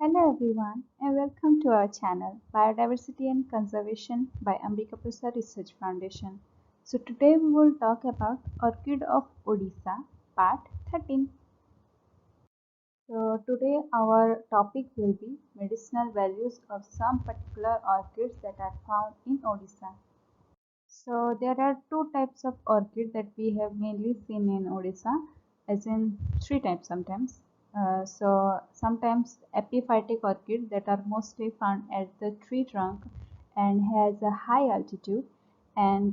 Hello everyone and welcome to our channel Biodiversity and Conservation by Ambika Prasad Research Foundation. So today we will talk about Orchid of Odisha part 13. So today our topic will be medicinal values of some particular orchids that are found in Odisha. So there are two types of orchid that we have mainly seen in Odisha, as in three types sometimes. So sometimes epiphytic orchid that are mostly found at the tree trunk and has a high altitude, and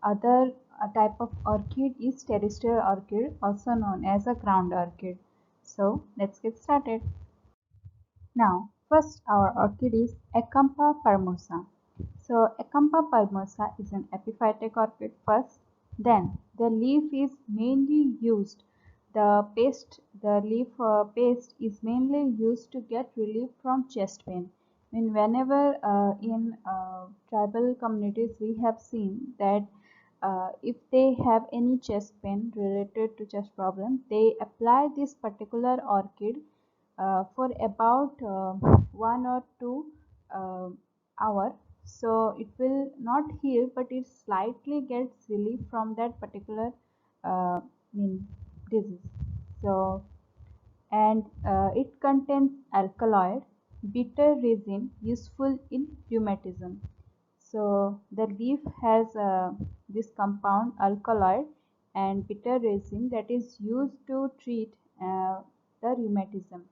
other type of orchid is terrestrial orchid, also known as a ground orchid. So let's get started. Now, first our orchid is Acampa formosa. So, Acampa formosa is an epiphytic orchid first. Then, the leaf is mainly used. The leaf paste is mainly used to get relief from chest pain. Whenever in tribal communities we have seen that if they have any chest pain related to chest problem, they apply this particular orchid for about 1 or 2 hour. So it will not heal, but it slightly gets relief from that particular uh, mean disease. So and it contains alkaloid bitter resin useful in rheumatism. So the leaf has this compound alkaloid and bitter resin that is used to treat the rheumatism.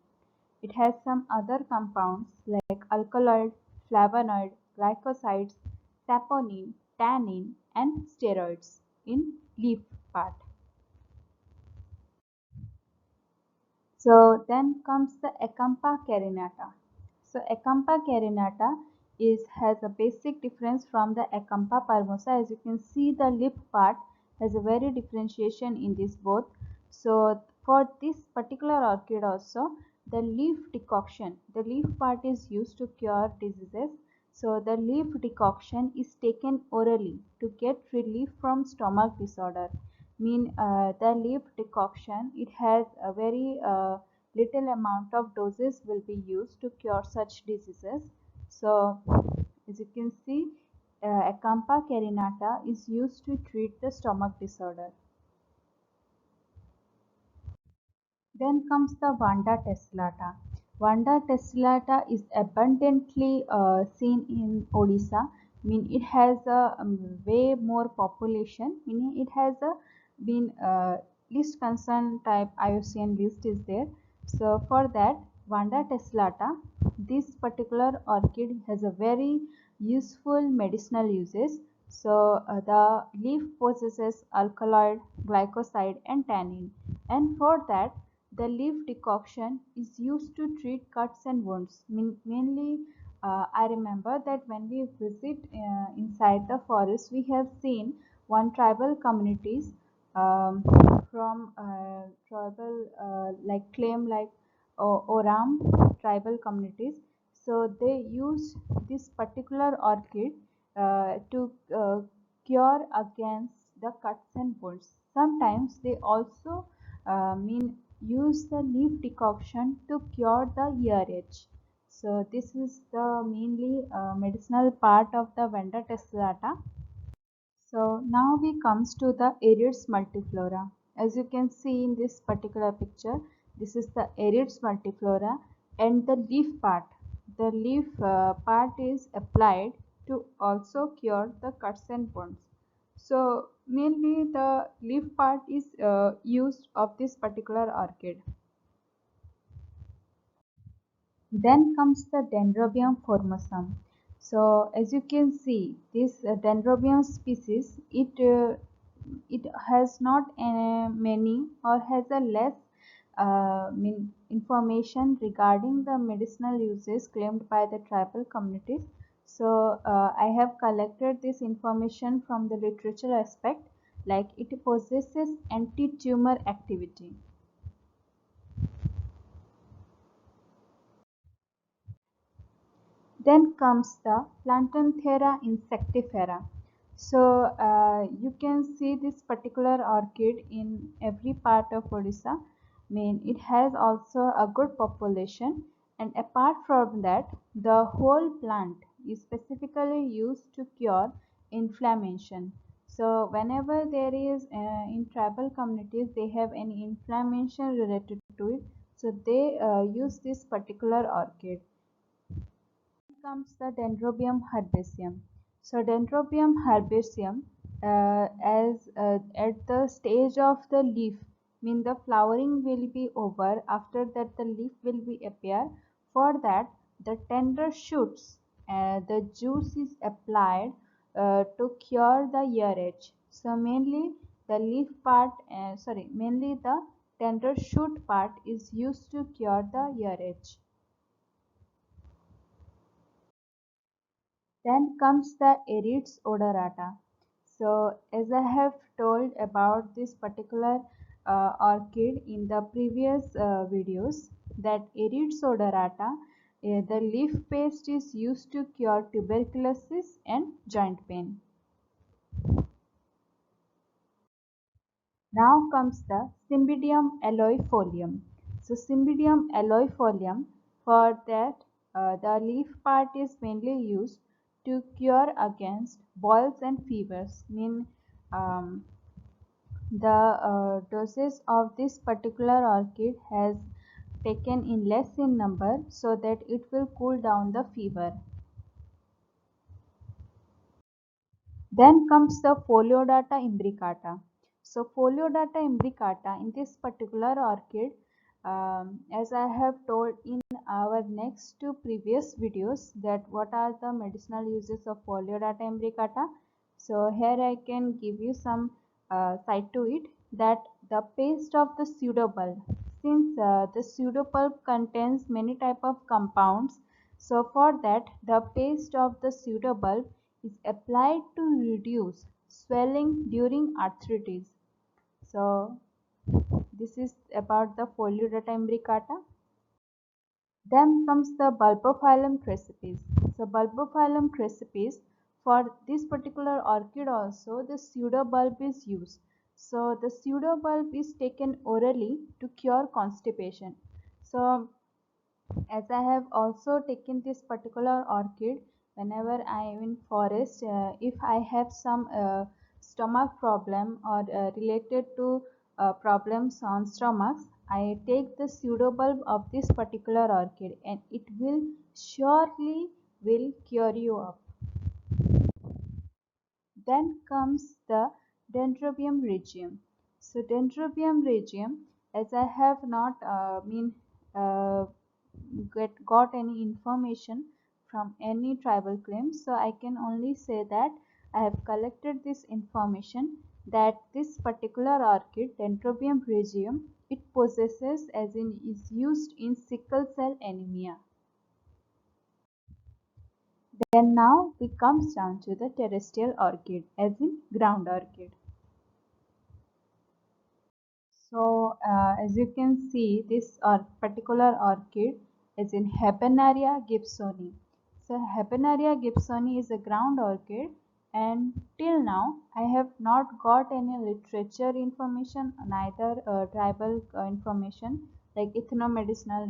It has some other compounds like alkaloid, flavonoid, glycosides, saponin, tannin, and steroids in leaf part. So then comes the Acampa carinata. So Acampa carinata has a basic difference from the Acampa parmosa. As you can see, the lip part has a very differentiation in this both. So for this particular orchid also, the leaf part is used to cure diseases. So the leaf decoction is taken orally to get relief from stomach disorder. The leaf decoction, it has a very little amount of doses will be used to cure such diseases. So as you can see, Acampa carinata is used to treat the stomach disorder. Then comes the Vanda tessellata. Vanda tessellata is abundantly seen in Odisha. It has a way more population. Meaning it has a been least concern type IUCN list is there. So for that Vanda tessellata, this particular orchid has a very useful medicinal uses. So the leaf possesses alkaloid, glycoside, and tannin, and for that the leaf decoction is used to treat cuts and wounds. Mainly, I remember that when we visit inside the forest, we have seen one tribal communities from tribal like claim like Oram tribal communities. So they use this particular orchid to cure against the cuts and wounds. Sometimes they also use the leaf decoction to cure the ear itch. So this is the mainly medicinal part of the Vanda tessellata. So now we comes to the Arids multiflora. As you can see in this particular picture, this is the Arids multiflora and the leaf part. The leaf part is applied to also cure the cuts and wounds. So mainly the leaf part is used of this particular orchid. Then comes the Dendrobium formosum. So as you can see, this Dendrobium species, it has not many or has a less information regarding the medicinal uses claimed by the tribal communities. So I have collected this information from the literature aspect, like it possesses anti-tumor activity. Then comes the Plantanthera insectivora. So you can see this particular orchid in every part of Odisha. mean it has also a good population, and apart from that the whole plant is specifically used to cure inflammation. So whenever there is in tribal communities they have any inflammation related to it, so they use this particular orchid. Comes the Dendrobium herbaceum. So Dendrobium herbaceum, as at the stage of the leaf, mean the flowering will be over. After that, the leaf will be appear. For that, the tender shoots, the juice is applied to cure the ear edge. So mainly the leaf part, mainly the tender shoot part is used to cure the ear edge. Then comes the Aerids odorata. So as I have told about this particular orchid in the previous videos, that Aerids odorata, the leaf paste is used to cure tuberculosis and joint pain. Now comes the Cymbidium aloifolium. So Cymbidium aloifolium, for that the leaf part is mainly used to cure against boils and fevers. Mean um, the doses of this particular orchid has taken in less in number so that it will cool down the fever. Then comes the Foliodata imbricata. So Foliodata imbricata in this particular orchid, as I have told in our next two previous videos that what are the medicinal uses of Foliodata imbricata. So here I can give you some side to it, that the paste of the pseudobulb, since the pseudobulb contains many type of compounds, so for that the paste of the pseudobulb is applied to reduce swelling during arthritis. So this is about the Foliodata imbricata. Then comes the Bulbophyllum crescipes. So Bulbophyllum crescipes, for this particular orchid also the pseudobulb is used. So the pseudobulb is taken orally to cure constipation. So as I have also taken this particular orchid whenever I am in forest, if I have some stomach problem or related to problems on stomachs, I take the pseudobulb of this particular orchid and it will surely will cure you up. Then comes the Dendrobium regium. So Dendrobium regium, as I have not uh, got any information from any tribal claims, so I can only say that I have collected this information that this particular orchid Dendrobium regium, it possesses, as in is used in sickle cell anemia. Then now we comes down to the terrestrial orchid, as in ground orchid. So as you can see, this particular orchid is in Habenaria gibsoni. So Habenaria gibsoni is a ground orchid, and till now I have not got any literature information, neither tribal information like ethnomedicinal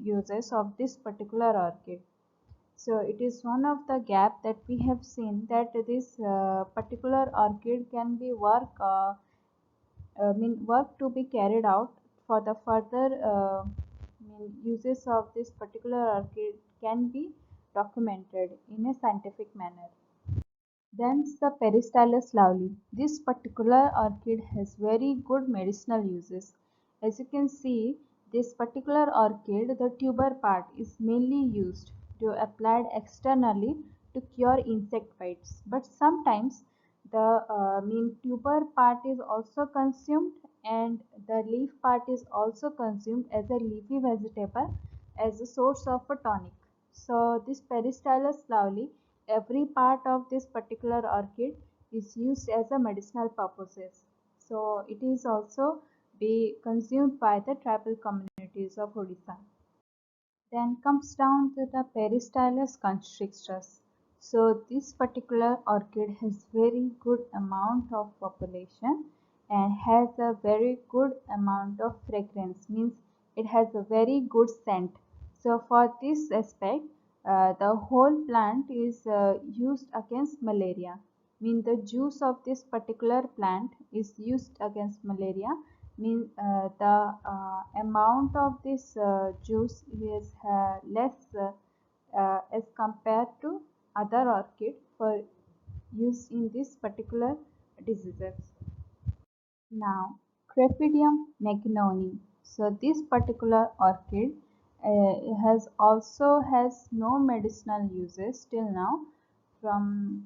uses of this particular orchid. So it is one of the gap that we have seen, that this particular orchid can be work to be carried out for the further uses of this particular orchid can be documented in a scientific manner. Thence the Peristylus lovely. This particular orchid has very good medicinal uses. As you can see, this particular orchid, the tuber part is mainly used to applied externally to cure insect bites. But sometimes the tuber part is also consumed, and the leaf part is also consumed as a leafy vegetable as a source of a tonic. So this Peristylus lovely, every part of this particular orchid is used as a medicinal purposes. So it is also be consumed by the tribal communities of Odisha. Then comes down to the Peristylus constrictus. So this particular orchid has very good amount of population, and has a very good amount of fragrance, means it has a very good scent. So for this aspect, the whole plant is used against malaria, mean the juice of this particular plant is used against malaria, mean the amount of this juice is less as compared to other orchid for use in this particular diseases. Now, Crepidium magnoni. So this particular orchid has no medicinal uses till now. From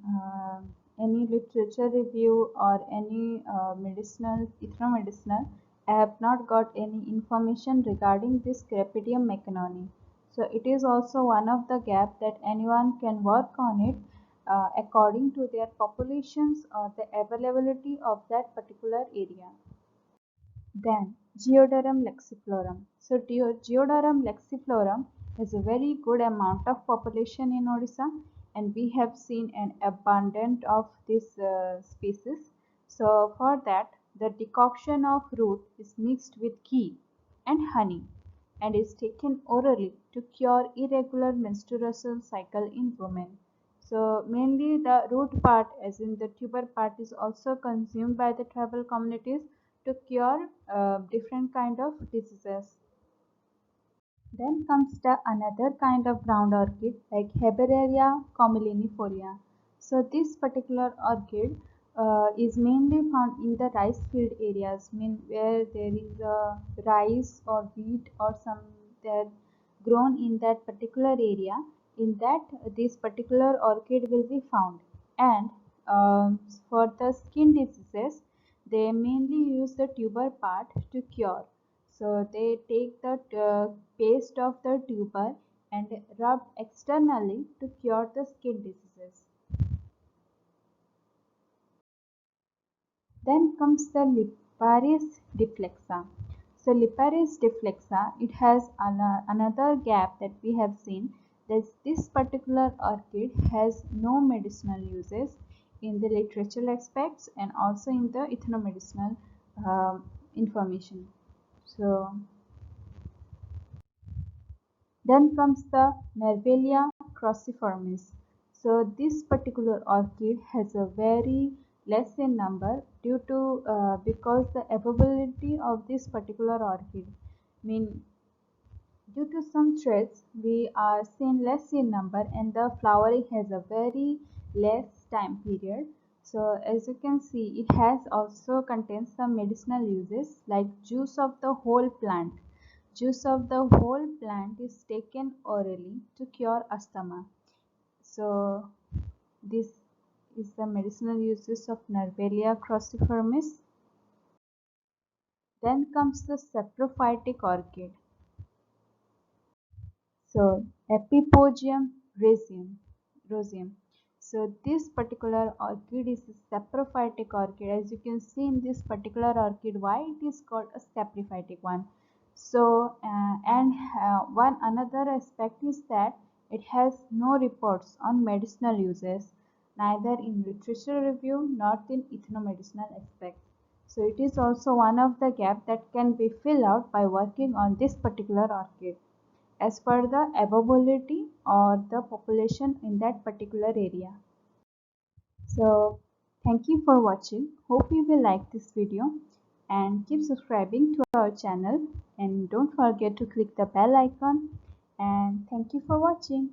any literature review or any medicinal, ethnomedicinal, I have not got any information regarding this Crepidium magnoni. So it is also one of the gap that anyone can work on it according to their populations or the availability of that particular area. Then Geodarum lexiflorum. So Geodarum lexiflorum has a very good amount of population in Odisha, and we have seen an abundance of this species. So for that, the decoction of root is mixed with ghee and honey and is taken orally to cure irregular menstrual cycle in women. So mainly the root part, as in the tuber part, is also consumed by the tribal communities to cure different kind of diseases. Then comes the another kind of ground orchid like Heberaria comilinifolia. So this particular orchid is mainly found in the rice field areas, mean where there is a rice or wheat or some that grown in that particular area. In that, this particular orchid will be found. And for the skin diseases, they mainly use the tuber part to cure. So they take the paste of the tuber and rub externally to cure the skin diseases. Then comes the Liparis difflexa. So Liparis difflexa, it has another gap that we have seen. This particular orchid has no medicinal uses in the literature aspects and also in the ethnomedicinal information. So then comes the Nervalia cruciformis. So this particular orchid has a very less in number due to because the availability of this particular orchid mean due to some threats we are seen less in number and the flowering has a very less time period. So as you can see, it has also contains some medicinal uses like juice of the whole plant. Juice of the whole plant is taken orally to cure asthma. So this is the medicinal uses of Nervalia cruciformis. Then comes the saprophytic orchid. So Epipodium roseum. So this particular orchid is a saprophytic orchid. As you can see in this particular orchid, why it is called a saprophytic one. So one another aspect is that it has no reports on medicinal uses, neither in literature review nor in ethnomedicinal aspects. So it is also one of the gap that can be filled out by working on this particular orchid as per the availability or the population in that particular area. So thank you for watching. Hope you will like this video and keep subscribing to our channel and don't forget to click the bell icon, and thank you for watching.